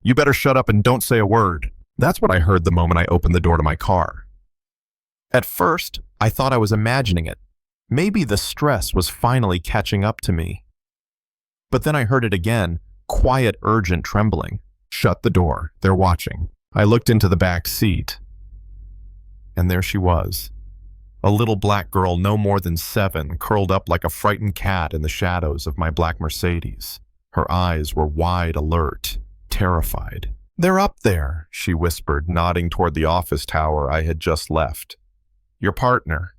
You better shut up and don't say a word. That's what I heard the moment I opened the door to my car. At first, I thought I was imagining it. Maybe the stress was finally catching up to me. But then I heard it again, quiet, urgent trembling. Shut the door. They're watching. I looked into the back seat. And there she was. A little black girl no more than 7, curled up like a frightened cat in the shadows of my black Mercedes. Her eyes were wide, alert, terrified. "They're up there," she whispered, nodding toward the office tower I had just left. "Your partner.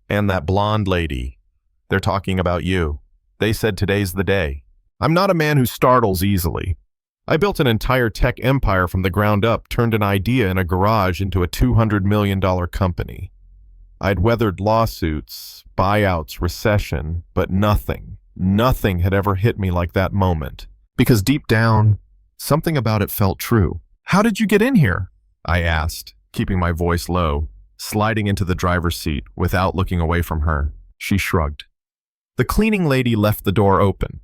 And that blonde lady. They're talking about you. They said today's the day." I'm not a man who startles easily. I built an entire tech empire from the ground up, turned an idea in a garage into a $200 million company. I'd weathered lawsuits, buyouts, recession, but nothing had ever hit me like that moment. Because deep down, something about it felt true. "How did you get in here?" I asked, keeping my voice low, sliding into the driver's seat without looking away from her. She shrugged. "The cleaning lady left the door open.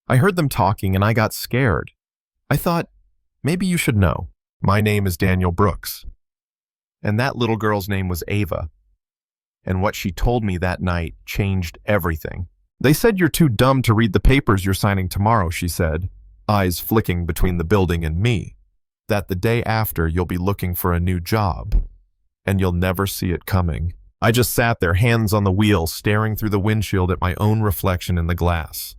I heard them talking and I got scared. I thought, maybe you should know. My name is Daniel Brooks. And that little girl's name was Ava. And what she told me that night changed everything. They said you're too dumb to read the papers you're signing tomorrow," she said, eyes flicking between the building and me. "That the day after you'll be looking for a new job. And you'll never see it coming." I just sat there, hands on the wheel, staring through the windshield at my own reflection in the glass.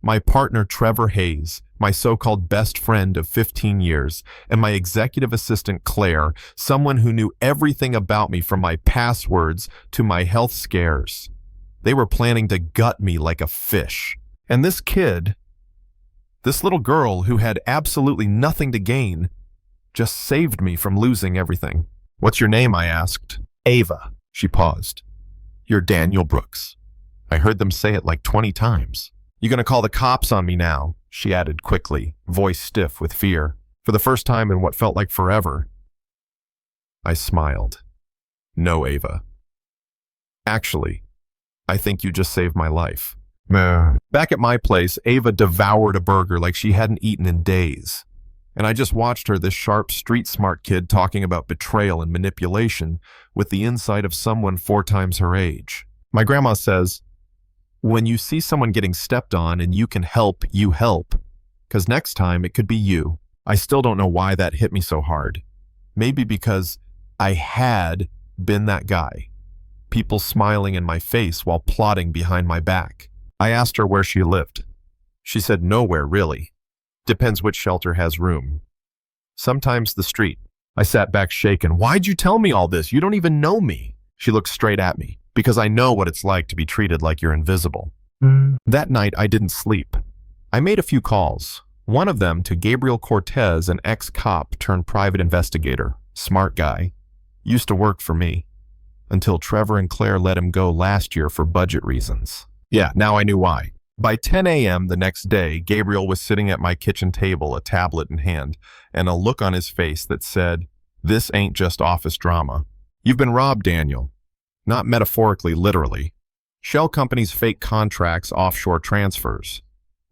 My partner, Trevor Hayes, my so-called best friend of 15 years, and my executive assistant, Claire, someone who knew everything about me from my passwords to my health scares. They were planning to gut me like a fish. And this kid, this little girl who had absolutely nothing to gain, just saved me from losing everything. "What's your name?" I asked. "Ava." She paused. "You're Daniel Brooks." I heard them say it like 20 times. "You gonna call the cops on me now?" she added quickly, voice stiff with fear. For the first time in what felt like forever, I smiled. "No, Ava. Actually, I think you just saved my life." Back at my place, Ava devoured a burger like she hadn't eaten in days. And I just watched her, this sharp, street-smart kid talking about betrayal and manipulation with the insight of someone 4 times her age. My grandma says, when you see someone getting stepped on and you can help, you help. Because next time it could be you. I still don't know why that hit me so hard. Maybe because I had been that guy. People smiling in my face while plotting behind my back. I asked her where she lived. She said nowhere, really. Depends which shelter has room. Sometimes the street. I sat back shaken. "Why'd you tell me all this? You don't even know me." She looked straight at me. "Because I know what it's like to be treated like you're invisible." That night, I didn't sleep. I made a few calls. One of them to Gabriel Cortez, an ex-cop turned private investigator. Smart guy. Used to work for me. Until Trevor and Claire let him go last year for budget reasons. Yeah, now I knew why. By 10 a.m. the next day, Gabriel was sitting at my kitchen table, a tablet in hand, and a look on his face that said, "This ain't just office drama. You've been robbed, Daniel. Not metaphorically, literally. Shell companies fake contracts, offshore transfers.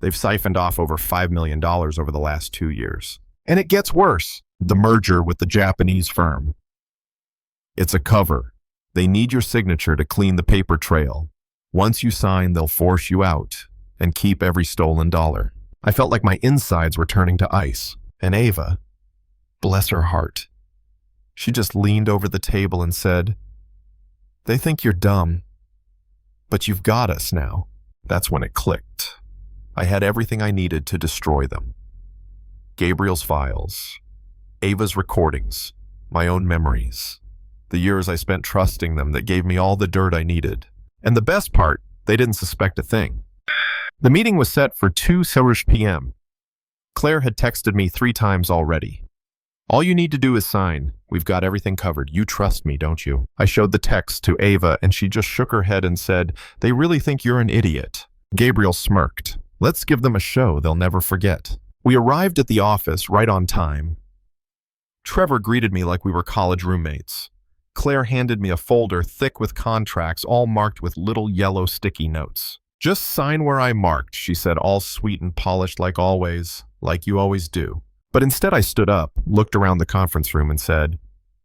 They've siphoned off over $5 million over the last 2 years. And it gets worse. The merger with the Japanese firm. It's a cover. They need your signature to clean the paper trail. Once you sign, they'll force you out and keep every stolen dollar." I felt like my insides were turning to ice. And Ava, bless her heart, she just leaned over the table and said, "They think you're dumb, but you've got us now." That's when it clicked. I had everything I needed to destroy them. Gabriel's files, Ava's recordings, my own memories, the years I spent trusting them that gave me all the dirt I needed. And the best part, they didn't suspect a thing. The meeting was set for 2 p.m. Claire had texted me 3 times already. "All you need to do is sign. We've got everything covered. You trust me, don't you?" I showed the text to Ava, and she just shook her head and said, "They really think you're an idiot." Gabriel smirked. "Let's give them a show they'll never forget." We arrived at the office right on time. Trevor greeted me like we were college roommates. Claire handed me a folder thick with contracts, all marked with little yellow sticky notes. "Just sign where I marked," she said, all sweet and polished like always, like you always do. But instead I stood up, looked around the conference room and said,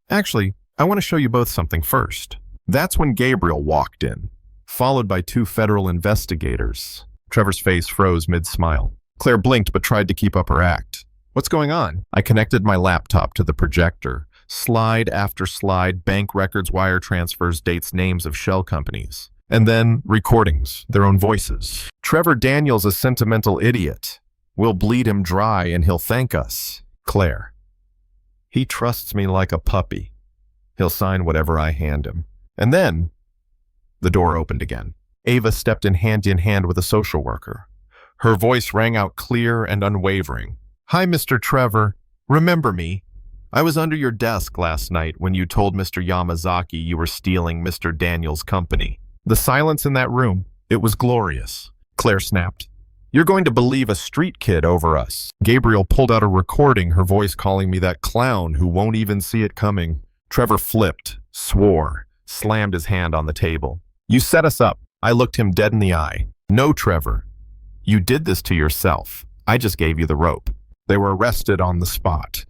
"Actually, I want to show you both something first." That's when Gabriel walked in, followed by two federal investigators. Trevor's face froze mid-smile. Claire blinked but tried to keep up her act. "What's going on?" I connected my laptop to the projector. Slide after slide, bank records, wire transfers, dates, names of shell companies. And then recordings, their own voices. "Trevor Daniel's a sentimental idiot. We'll bleed him dry and he'll thank us." Claire. "He trusts me like a puppy. He'll sign whatever I hand him." And then the door opened again. Ava stepped in hand with a social worker. Her voice rang out clear and unwavering. "Hi, Mr. Trevor. Remember me? I was under your desk last night when you told Mr. Yamazaki you were stealing Mr. Daniel's company." The silence in that room, it was glorious. Claire snapped. "You're going to believe a street kid over us." Gabriel pulled out a recording, her voice calling me that clown who won't even see it coming. Trevor flipped, swore, slammed his hand on the table. "You set us up." I looked him dead in the eye. "No, Trevor. You did this to yourself. I just gave you the rope." They were arrested on the spot.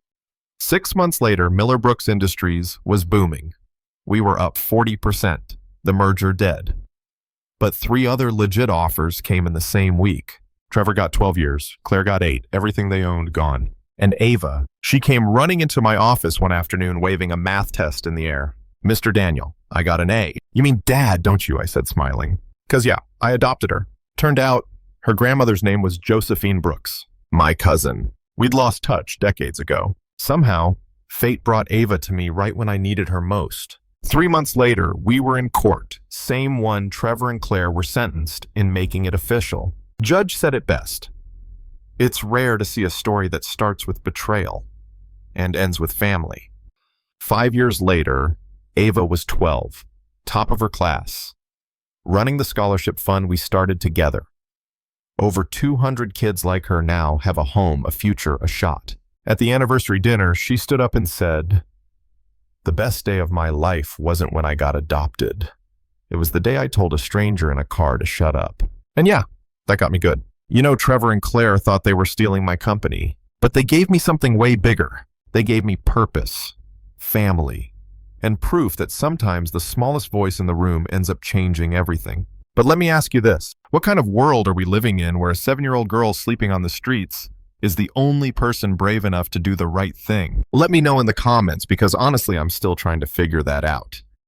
6 months later, Miller Brooks Industries was booming. We were up 40%, the merger dead. But 3 other legit offers came in the same week. Trevor got 12 years, Claire got 8, everything they owned gone. And Ava, she came running into my office one afternoon waving a math test in the air. "Mr. Daniel, I got an A." "You mean Dad, don't you?" I said, smiling. "'Cause yeah, I adopted her." Turned out, her grandmother's name was Josephine Brooks, my cousin. We'd lost touch decades ago. Somehow, fate brought Ava to me right when I needed her most. 3 months later, we were in court. Same one Trevor and Claire were sentenced in making it official. Judge said it best. It's rare to see a story that starts with betrayal and ends with family. 5 years later, Ava was 12, top of her class, running the scholarship fund we started together. Over 200 kids like her now have a home, a future, a shot. At the anniversary dinner, she stood up and said, "The best day of my life wasn't when I got adopted. It was the day I told a stranger in a car to shut up." And yeah, that got me good. You know, Trevor and Claire thought they were stealing my company, but they gave me something way bigger. They gave me purpose, family, and proof that sometimes the smallest voice in the room ends up changing everything. But let me ask you this. What kind of world are we living in where a 7-year-old girl sleeping on the streets is the only person brave enough to do the right thing? Let me know in the comments, because honestly, I'm still trying to figure that out.